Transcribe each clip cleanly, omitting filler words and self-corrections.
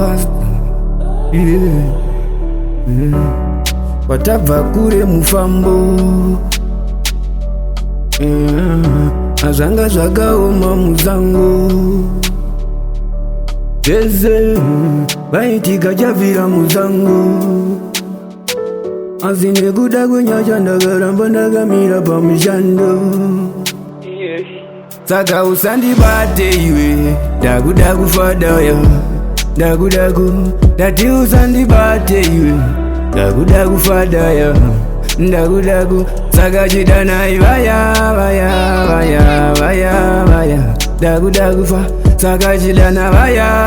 fast, watabva kure mufambo, azvanga zvakaoma muzango, zvese vaitika chabvira muzango, asi nekuda kwenyasha ndakaramba ndakamira pamushando. Saka usandibate iwe, ndakuda kufadaya, ndati usandibate iwe, ndakuda kufadaya, saka chida nayi vaya, ndakuda kufa, saka chida na vaya,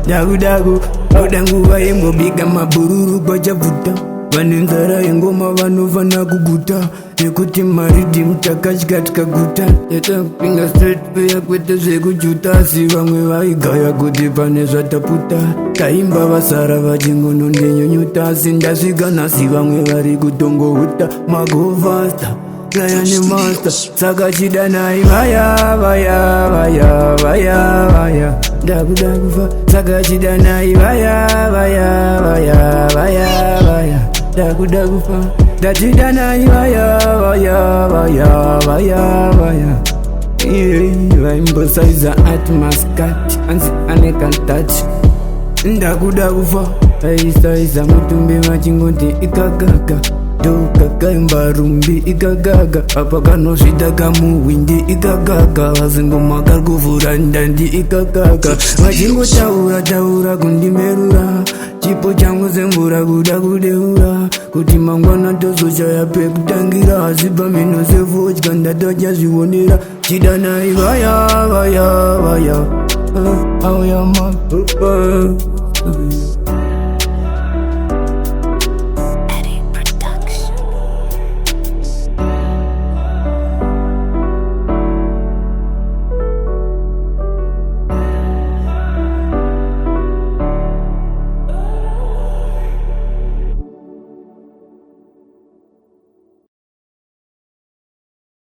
ndakuda kuda nguva yembobiga mabururu pachavuta, vane nzara yengoma vanovana kuguta, nekuti maridhimu takatya tikaguta, yatakupinga straight peya kwete zvekujuta, asi vamwe vaigaya kuti pane zvataputa, kaimba vasara vachingonondinyunyuta, asi ndasvika nhasi vamwe vari kutongohuta, magovasta Lion master, saka chida nayi vaya, ndakuda kufa, saka chida nayi vaya, ndakuda kufa, ndachida nayi vaya, vaimbosaiza ati maskati, anzi anekantati, ndakuda kufa, vaisaiza mutumbi vachingoti ikagaga, ndokakaimba rumbi ikagaga, apa kanosvita kamuwindi ikagaga, vazingoma kari kuvhura ndandi ikagaga, vachingotaura kundimerura, chipo changu semvura kuda kudeura, kuti mangwana tozoshaya pekutangira, asi pamino sevodya ndatachazvionera, chida nayi vaya, auya mapapa.